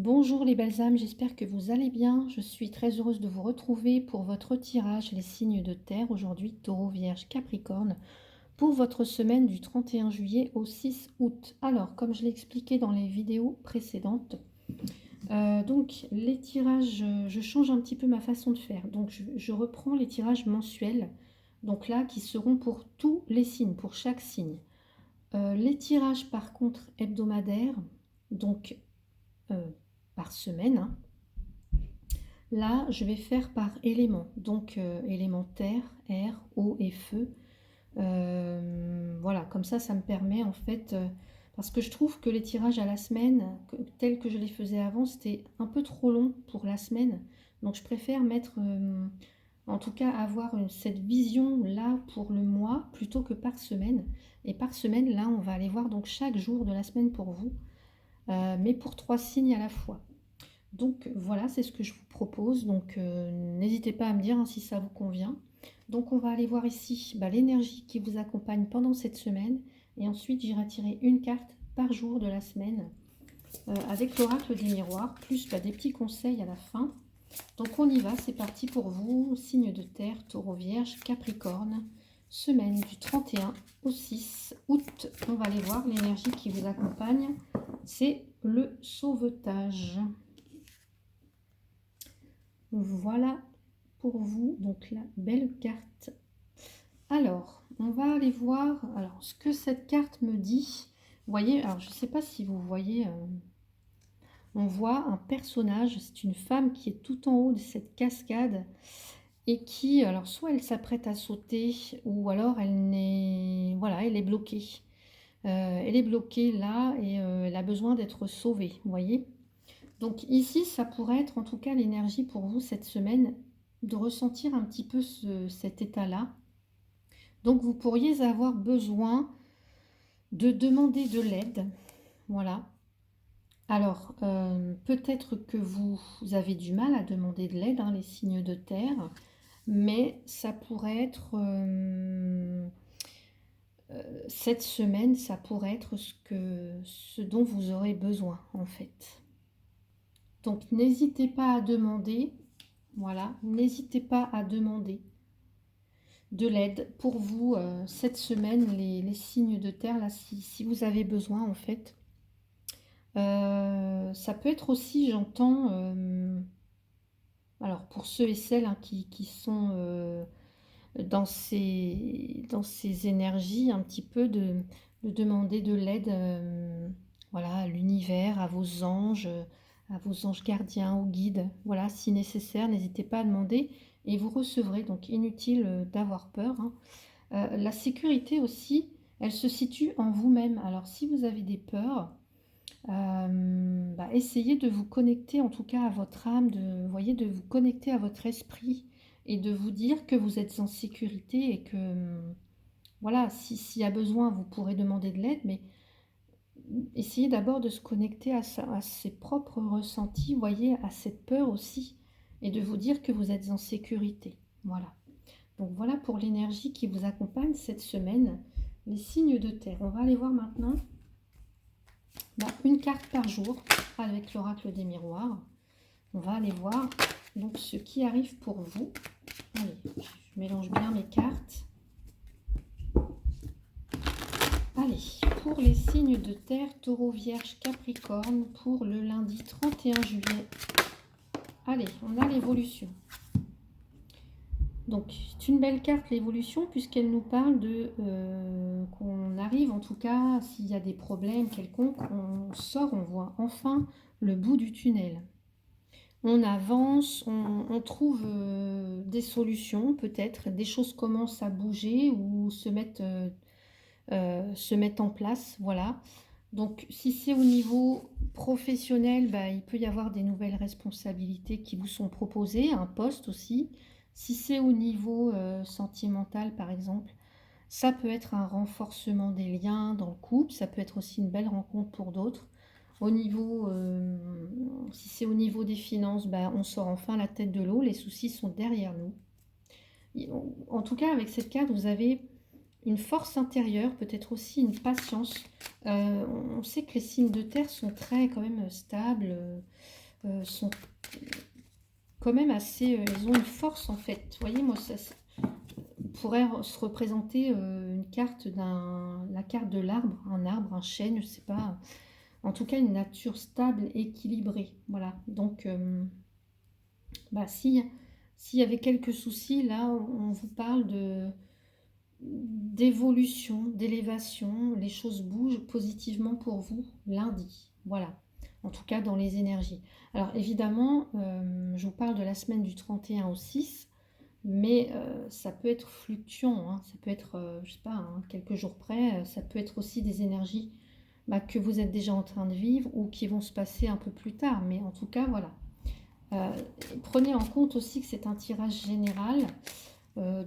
Bonjour les belles âmes, j'espère que vous allez bien. Je suis très heureuse de vous retrouver pour votre tirage les signes de terre. Aujourd'hui, Taureau, Vierge, Capricorne, pour votre semaine du 31 juillet au 6 août. Alors, comme je l'ai expliqué dans les vidéos précédentes, donc les tirages, je change un petit peu ma façon de faire. Donc, je reprends les tirages mensuels, donc là, qui seront pour tous les signes, pour chaque signe. Les tirages, par contre, hebdomadaires, donc euh, par semaine, hein. Là, je vais faire par élément, donc élément terre, air, eau et feu. Voilà, comme ça me permet en fait, parce que je trouve que les tirages à la semaine, tels que je les faisais avant, c'était un peu trop long pour la semaine. Donc je préfère mettre, en tout cas avoir cette vision là pour le mois plutôt que par semaine. Et par semaine, là, on va aller voir donc chaque jour de la semaine pour vous, mais pour 3 signes à la fois. Donc voilà, c'est ce que je vous propose. Donc n'hésitez pas à me dire hein, si ça vous convient. Donc on va aller voir ici l'énergie qui vous accompagne pendant cette semaine. Et ensuite, j'irai tirer une carte par jour de la semaine avec l'oracle des miroirs, plus des petits conseils à la fin. Donc on y va, c'est parti pour vous. Signe de terre, Taureau, Vierge, Capricorne. Semaine du 31 au 6 août. On va aller voir l'énergie qui vous accompagne. C'est le sauvetage. Voilà pour vous, donc la belle carte. Alors, on va aller voir ce que cette carte me dit. Vous voyez, alors je ne sais pas si vous voyez, on voit un personnage, c'est une femme qui est tout en haut de cette cascade et qui, alors soit elle s'apprête à sauter ou alors voilà, elle est bloquée. Elle est bloquée là et elle a besoin d'être sauvée, vous voyez. Donc ici, ça pourrait être en tout cas l'énergie pour vous cette semaine de ressentir un petit peu cet état-là. Donc vous pourriez avoir besoin de demander de l'aide. Voilà. Alors, peut-être que vous avez du mal à demander de l'aide, hein, les signes de terre, mais ça pourrait être, cette semaine, ça pourrait être ce dont vous aurez besoin en fait. Donc n'hésitez pas à demander, voilà, n'hésitez pas à demander de l'aide pour vous cette semaine, les signes de terre, là, si vous avez besoin en fait. Ça peut être aussi, j'entends, alors pour ceux et celles hein, qui sont dans ces énergies, un petit peu de demander de l'aide voilà, à l'univers, à vos anges gardiens, aux guides. Voilà, si nécessaire, n'hésitez pas à demander et vous recevrez. Donc inutile d'avoir peur, hein. La sécurité aussi, elle se situe en vous-même. Alors si vous avez des peurs, essayez de vous connecter en tout cas à votre âme, voyez, de vous connecter à votre esprit et de vous dire que vous êtes en sécurité et que voilà, s'il y a besoin, vous pourrez demander de l'aide, mais essayez d'abord de se connecter à ses propres ressentis, voyez, à cette peur aussi, et de vous dire que vous êtes en sécurité. Voilà. Donc voilà pour l'énergie qui vous accompagne cette semaine, les signes de terre. On va aller voir maintenant une carte par jour avec l'oracle des miroirs. On va aller voir donc ce qui arrive pour vous. Allez, je mélange bien mes cartes. Allez, pour les signes de terre, Taureau, Vierge, Capricorne, pour le lundi 31 juillet. Allez, on a l'évolution. Donc, c'est une belle carte, l'évolution, puisqu'elle nous parle de qu'on arrive, en tout cas, s'il y a des problèmes quelconques, on sort, on voit enfin le bout du tunnel. On avance, on trouve des solutions, peut-être, des choses commencent à bouger ou se mettent en place, voilà. Donc, si c'est au niveau professionnel, il peut y avoir des nouvelles responsabilités qui vous sont proposées, un poste aussi. Si c'est au niveau sentimental, par exemple, ça peut être un renforcement des liens dans le couple, ça peut être aussi une belle rencontre pour d'autres. Au niveau, si c'est au niveau des finances, on sort enfin la tête de l'eau, les soucis sont derrière nous. En tout cas, avec cette carte, vous avez une force intérieure, peut-être aussi une patience. On sait que les signes de terre sont très quand même stables, sont quand même assez... ils ont une force en fait. Vous voyez, moi, ça pourrait se représenter une carte la carte de l'arbre, un arbre, un chêne, je sais pas. En tout cas, une nature stable, équilibrée. Voilà. Donc, bah, s'il y avait quelques soucis, là, on vous parle d'évolution, d'élévation. Les choses bougent positivement pour vous lundi. Voilà. En tout cas, dans les énergies. Alors, évidemment, je vous parle de la semaine du 31 au 6. Mais ça peut être fluctuant, hein. Ça peut être, je sais pas, hein, quelques jours près. Ça peut être aussi des énergies bah, que vous êtes déjà en train de vivre ou qui vont se passer un peu plus tard. Mais en tout cas, voilà. Euh, Prenez en compte aussi que c'est un tirage général.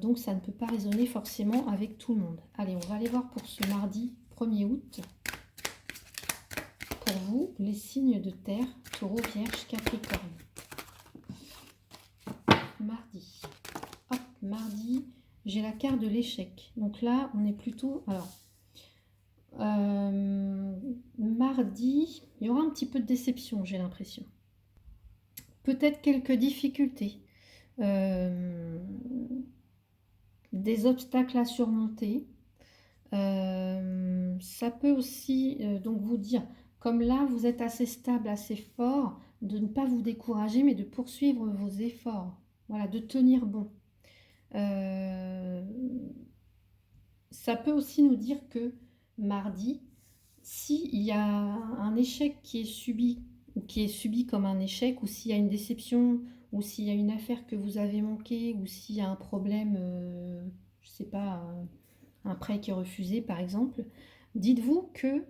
Donc ça ne peut pas résonner forcément avec tout le monde. Allez, on va aller voir pour ce mardi 1er août. Pour vous, les signes de terre, Taureau, Vierge, Capricorne. Mardi. Hop, mardi, j'ai la carte de l'échec. Donc là, on est plutôt... Alors, mardi, il y aura un petit peu de déception, j'ai l'impression. Peut-être quelques difficultés. Des obstacles à surmonter. Ça peut aussi donc vous dire, comme là, vous êtes assez stable, assez fort, de ne pas vous décourager, mais de poursuivre vos efforts. Voilà, de tenir bon. Ça peut aussi nous dire que mardi, s'il y a un échec qui est subi, ou qui est subi comme un échec, ou s'il y a une déception, ou s'il y a une affaire que vous avez manquée, ou s'il y a un problème, je ne sais pas, un prêt qui est refusé par exemple, dites-vous que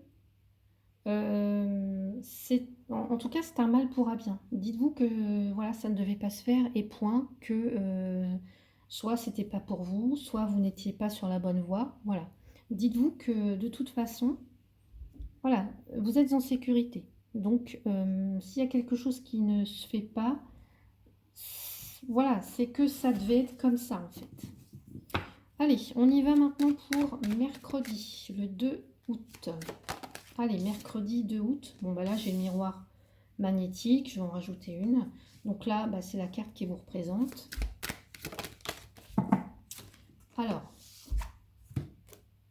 en tout cas c'est un mal pour un bien. Dites-vous que voilà, ça ne devait pas se faire et point, que soit c'était pas pour vous, soit vous n'étiez pas sur la bonne voie. Voilà. Dites-vous que de toute façon, voilà, vous êtes en sécurité. Donc s'il y a quelque chose qui ne se fait pas, voilà, c'est que ça devait être comme ça en fait. Allez, on y va maintenant pour mercredi, le 2 août. Allez, mercredi 2 août. Bon, bah là, j'ai le miroir magnétique. Je vais en rajouter une. Donc là, bah, c'est la carte qui vous représente. Alors,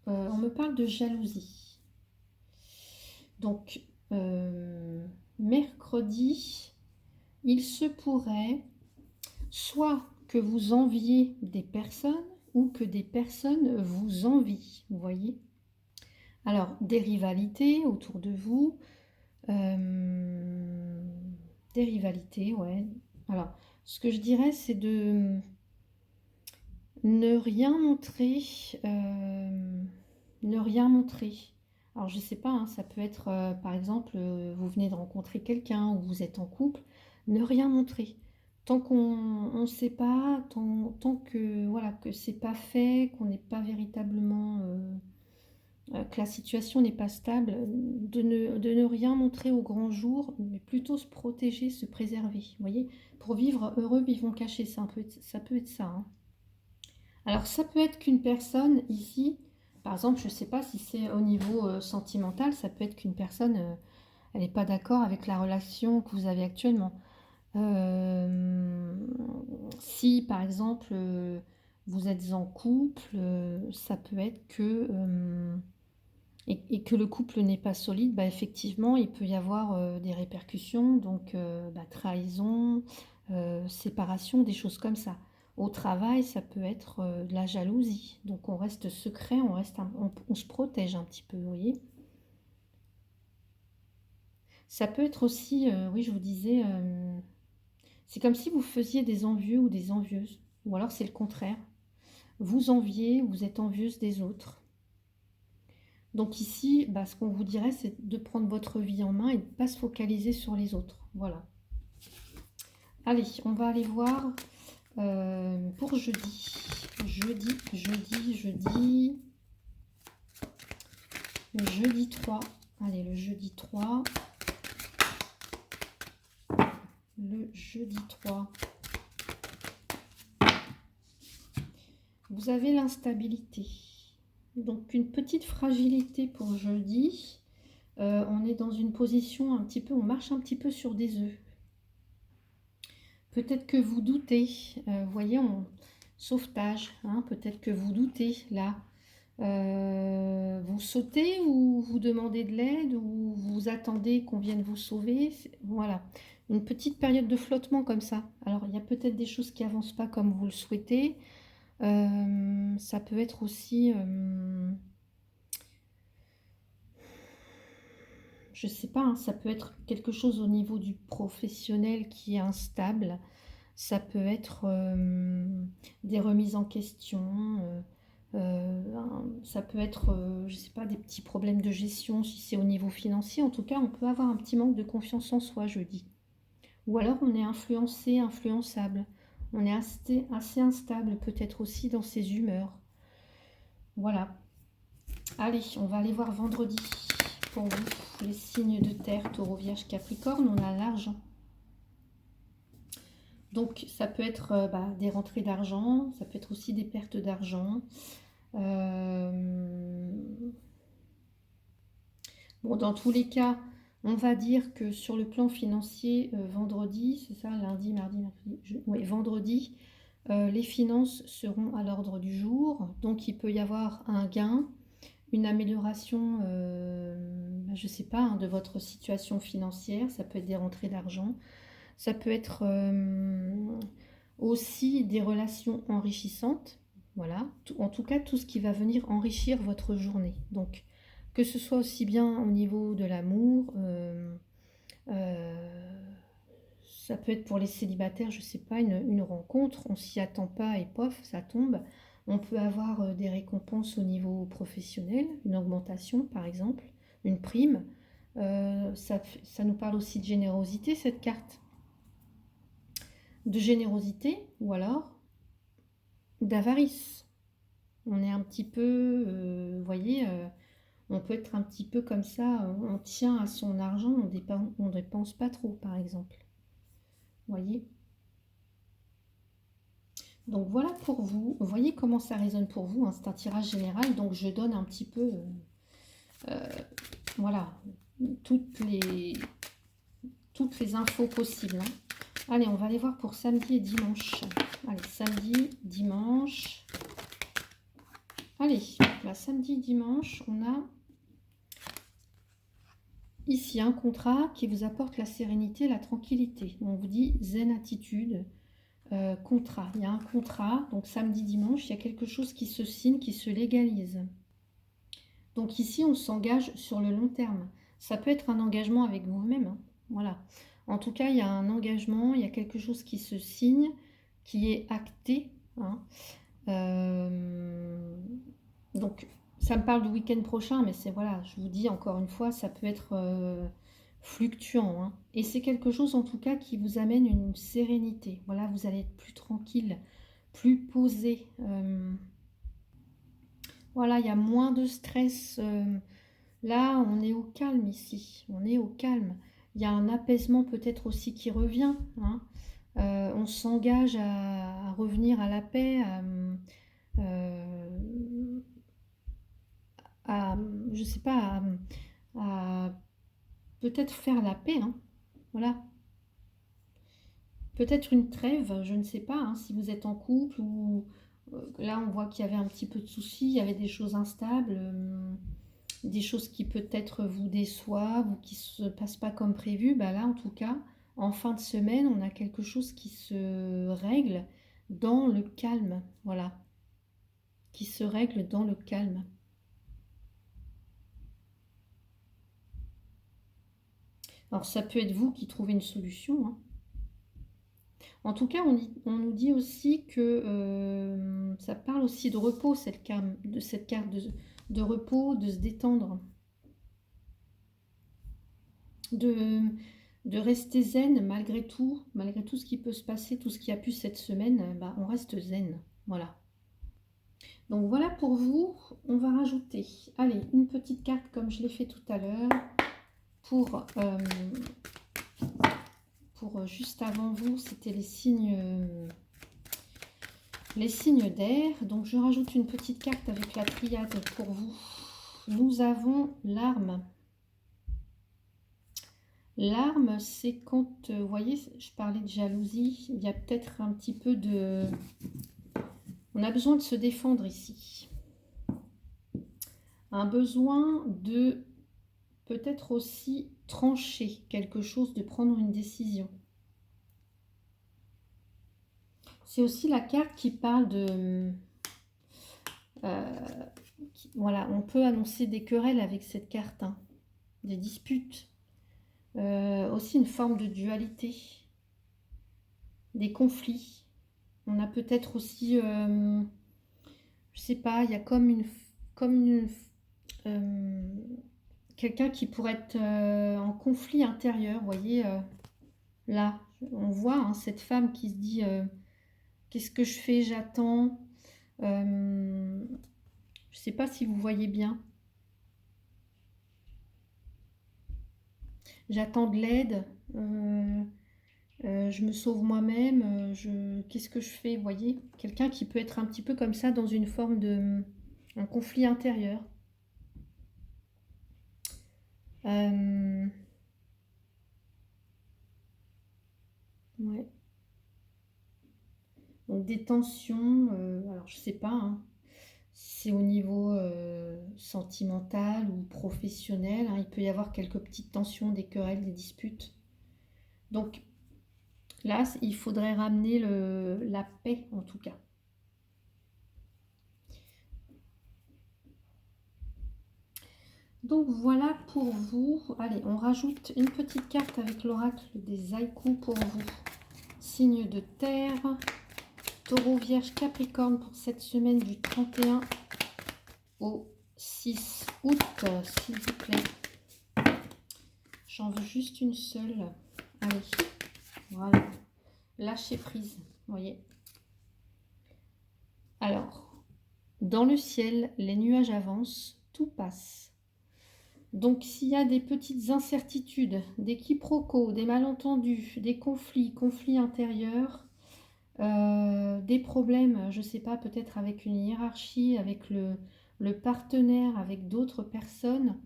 on me parle de jalousie. Donc, mercredi, il se pourrait soit que vous enviez des personnes ou que des personnes vous envient. Vous voyez ? Alors, des rivalités autour de vous. Des rivalités, ouais. Alors, ce que je dirais, c'est de ne rien montrer. Ne rien montrer. Alors, je sais pas, hein, ça peut être, par exemple, vous venez de rencontrer quelqu'un ou vous êtes en couple. Ne rien montrer. Tant qu'on ne sait pas, tant que voilà que c'est pas fait, qu'on n'est pas véritablement que la situation n'est pas stable, de ne rien montrer au grand jour, mais plutôt se protéger, se préserver. Vous voyez, pour vivre heureux, vivons cachés, ça peut être ça. Hein. Alors ça peut être qu'une personne ici, par exemple, je ne sais pas si c'est au niveau sentimental, ça peut être qu'une personne, elle n'est pas d'accord avec la relation que vous avez actuellement. Si par exemple vous êtes en couple, ça peut être que et que le couple n'est pas solide, bah, effectivement, il peut y avoir des répercussions, donc bah, trahison, séparation, des choses comme ça. Au travail, ça peut être de la jalousie, donc on reste secret, on se protège un petit peu, vous voyez. Ça peut être aussi, oui, je vous disais, c'est comme si vous faisiez des envieux ou des envieuses, ou alors c'est le contraire. Vous enviez, vous êtes envieuse des autres. Donc ici, bah, ce qu'on vous dirait, c'est de prendre votre vie en main et de ne pas se focaliser sur les autres. Voilà. Allez, on va aller voir pour jeudi. Jeudi 3. Allez, le jeudi 3. Le jeudi 3. Vous avez l'instabilité. Donc une petite fragilité pour jeudi. On est dans une position un petit peu, on marche un petit peu sur des œufs. Peut-être que vous doutez, vous voyez, sauvetage, hein, peut-être que vous doutez là. Vous sautez ou vous demandez de l'aide ou vous attendez qu'on vienne vous sauver. Voilà, une petite période de flottement comme ça. Alors, il y a peut-être des choses qui avancent pas comme vous le souhaitez. Ça peut être aussi, je sais pas, hein, ça peut être quelque chose au niveau du professionnel qui est instable. Ça peut être des remises en question. Ça peut être, je sais pas, des petits problèmes de gestion si c'est au niveau financier. En tout cas, on peut avoir un petit manque de confiance en soi, je dis. Ou alors on est influencé, influençable. On est assez instable peut-être aussi dans ses humeurs. Voilà. Allez, on va aller voir vendredi pour vous. Les signes de terre, Taureau, Vierge, Capricorne, on a l'argent. Donc ça peut être des rentrées d'argent, ça peut être aussi des pertes d'argent. Bon, dans tous les cas, on va dire que sur le plan financier, vendredi, c'est ça, lundi, mardi, mercredi, oui, vendredi, les finances seront à l'ordre du jour. Donc il peut y avoir un gain, une amélioration, je ne sais pas, hein, de votre situation financière. Ça peut être des rentrées d'argent. Ça peut être aussi des relations enrichissantes. Voilà, en tout cas, tout ce qui va venir enrichir votre journée. Donc, que ce soit aussi bien au niveau de l'amour, ça peut être pour les célibataires, je ne sais pas, une rencontre, on s'y attend pas et pof, ça tombe. On peut avoir des récompenses au niveau professionnel, une augmentation par exemple, une prime. Ça nous parle aussi de générosité, cette carte. De générosité ou alors d'avarice. On est un petit peu, vous voyez, on peut être un petit peu comme ça, on tient à son argent, on dépense pas trop par exemple. Vous voyez. Donc voilà pour vous. Vous voyez comment ça résonne pour vous, hein. C'est un tirage général, donc je donne un petit peu, voilà, toutes les, toutes les infos possibles, hein. Allez, on va aller voir pour samedi et dimanche. Allez, samedi, dimanche. Allez, samedi, dimanche, on a ici un contrat qui vous apporte la sérénité, la tranquillité. On vous dit zen attitude, contrat. Il y a un contrat, donc samedi, dimanche, il y a quelque chose qui se signe, qui se légalise. Donc ici, on s'engage sur le long terme. Ça peut être un engagement avec vous-même, hein. Voilà. En tout cas, il y a un engagement, il y a quelque chose qui se signe, qui est acté, hein. Donc, ça me parle du week-end prochain, mais c'est voilà, je vous dis encore une fois, ça peut être fluctuant, hein. Et c'est quelque chose en tout cas qui vous amène une sérénité. Voilà, vous allez être plus tranquille, plus posé. Voilà, il y a moins de stress. Là, on est au calme ici. On est au calme. Il y a un apaisement peut-être aussi qui revient, hein. On s'engage à revenir à la paix, je sais pas, à peut-être faire la paix, hein. Voilà. Peut-être une trêve, je ne sais pas, hein, si vous êtes en couple ou là on voit qu'il y avait un petit peu de soucis, il y avait des choses instables, des choses qui peut-être vous déçoivent ou qui se passent pas comme prévu. Bah là en tout cas, en fin de semaine, on a quelque chose qui se règle dans le calme, voilà, qui se règle dans le calme. Alors ça peut être vous qui trouvez une solution, hein. En tout cas, on nous dit aussi que ça parle aussi de repos, cette carte de repos, de se détendre, de, de rester zen malgré tout ce qui peut se passer, tout ce qui a pu cette semaine, bah, on reste zen. Voilà. Donc voilà pour vous, on va rajouter, allez, une petite carte comme je l'ai fait tout à l'heure pour juste avant vous, c'était les signes Les signes d'air. Donc, je rajoute une petite carte avec la triade pour vous. Nous avons l'arme. L'arme, c'est quand, vous voyez, je parlais de jalousie. Il y a peut-être un petit peu de... On a besoin de se défendre ici. Un besoin de peut-être aussi trancher quelque chose, de prendre une décision. C'est aussi la carte qui parle de... voilà, on peut annoncer des querelles avec cette carte, hein, des disputes. Aussi une forme de dualité, des conflits. On a peut-être aussi, je sais pas, il y a comme quelqu'un qui pourrait être en conflit intérieur, vous voyez, là, on voit hein, cette femme qui se dit, qu'est-ce que je fais, j'attends, je sais pas si vous voyez bien. J'attends de l'aide, je me sauve moi-même, qu'est-ce que je fais, vous voyez? Quelqu'un qui peut être un petit peu comme ça dans une forme de un conflit intérieur. Ouais. Donc des tensions, alors je sais pas, hein, si c'est au niveau sentimental ou professionnel, hein, il peut y avoir quelques petites tensions, des querelles, des disputes. Donc là, il faudrait ramener la paix en tout cas. Donc voilà pour vous. Allez, on rajoute une petite carte avec l'oracle des haïkus pour vous. Signe de terre, Taureau, Vierge, Capricorne pour cette semaine du 31 au 6 août, s'il vous plaît. J'en veux juste une seule. Allez, voilà. Lâcher prise, vous voyez. Alors, dans le ciel, les nuages avancent, tout passe. Donc, s'il y a des petites incertitudes, des quiproquos, des malentendus, des conflits intérieurs, des problèmes, je ne sais pas, peut-être avec une hiérarchie, avec le partenaire, avec d'autres personnes,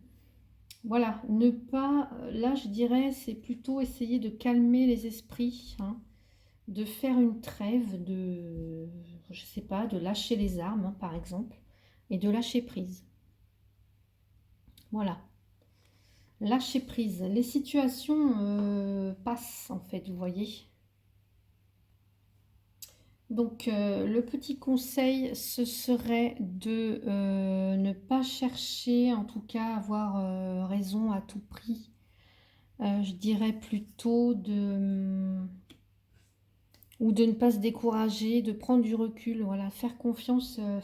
voilà, ne pas, là je dirais, c'est plutôt essayer de calmer les esprits, hein, de faire une trêve, je ne sais pas, de lâcher les armes, hein, par exemple, et de lâcher prise. Voilà. Lâcher prise. Les situations passent, en fait, vous voyez. Donc, le petit conseil, ce serait de ne pas chercher, en tout cas, avoir raison à tout prix. Je dirais plutôt ou de ne pas se décourager, de prendre du recul, voilà, faire confiance en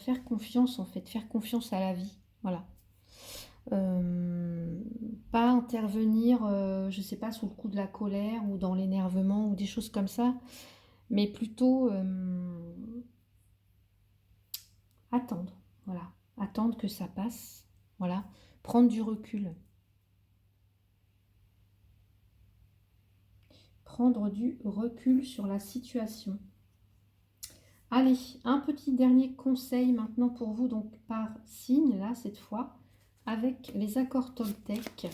fait, faire confiance à la vie, voilà. Pas intervenir, je sais pas, sous le coup de la colère ou dans l'énervement ou des choses comme ça, mais plutôt attendre, voilà, attendre que ça passe, voilà, prendre du recul. Prendre du recul sur la situation. Allez, un petit dernier conseil maintenant pour vous, donc par signe, là, cette fois, avec les accords Toltec.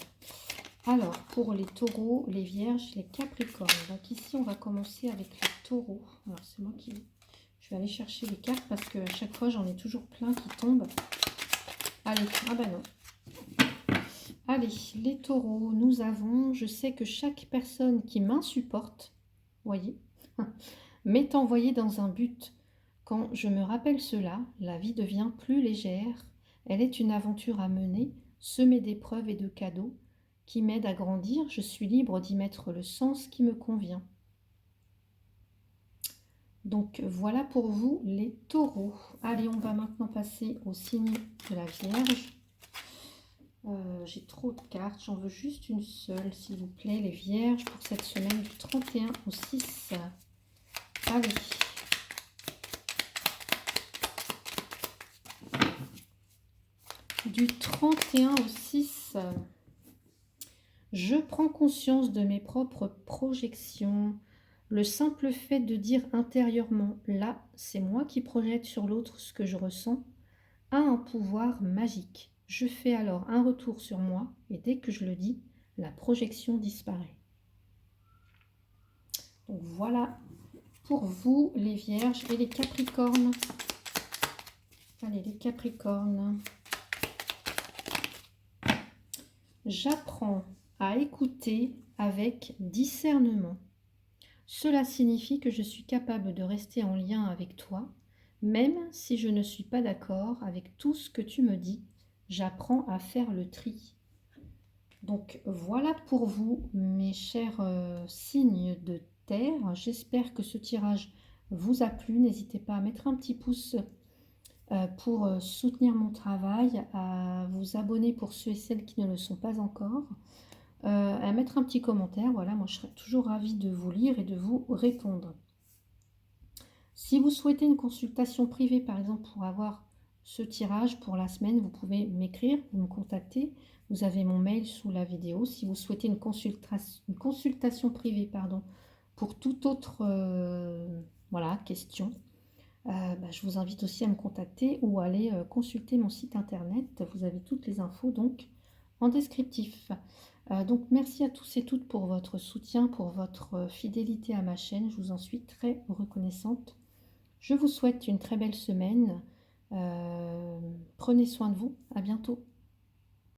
Alors, pour les taureaux, les vierges, les capricornes. Donc ici, on va commencer avec les taureaux. Alors, c'est moi qui... Je vais aller chercher les cartes parce qu'à chaque fois, j'en ai toujours plein qui tombent. Allez, ah ben non. Allez, les taureaux, nous avons... Je sais que chaque personne qui m'insupporte, voyez, m'est envoyée dans un but. Quand je me rappelle cela, la vie devient plus légère. Elle est une aventure à mener, semée d'épreuves et de cadeaux, qui m'aide à grandir. Je suis libre d'y mettre le sens qui me convient. Donc voilà pour vous les taureaux. Allez, on va maintenant passer au signe de la Vierge. J'ai trop de cartes, j'en veux juste une seule, s'il vous plaît, les Vierges, pour cette semaine du 31 au 6. Allez. Du 31 au 6, je prends conscience de mes propres projections. Le simple fait de dire intérieurement, là, c'est moi qui projette sur l'autre ce que je ressens, a un pouvoir magique. Je fais alors un retour sur moi et dès que je le dis, la projection disparaît. Donc voilà pour vous les Vierges et les Capricornes. Allez, les Capricornes. J'apprends à écouter avec discernement. Cela signifie que je suis capable de rester en lien avec toi, même si je ne suis pas d'accord avec tout ce que tu me dis. J'apprends à faire le tri. Donc voilà pour vous, mes chers signes de terre. J'espère que ce tirage vous a plu. N'hésitez pas à mettre un petit pouce pour soutenir mon travail, à vous abonner pour ceux et celles qui ne le sont pas encore, à mettre un petit commentaire. Voilà, moi je serai toujours ravie de vous lire et de vous répondre. Si vous souhaitez une consultation privée, par exemple, pour avoir ce tirage pour la semaine, vous pouvez m'écrire, vous me contacter. Vous avez mon mail sous la vidéo. Si vous souhaitez une consultation privée, pardon, pour toute autre voilà, question, je vous invite aussi à me contacter ou à aller consulter mon site internet. Vous avez toutes les infos donc en descriptif. Donc merci à tous et toutes pour votre soutien, pour votre fidélité à ma chaîne. Je vous en suis très reconnaissante. Je vous souhaite une très belle semaine. Prenez soin de vous. À bientôt.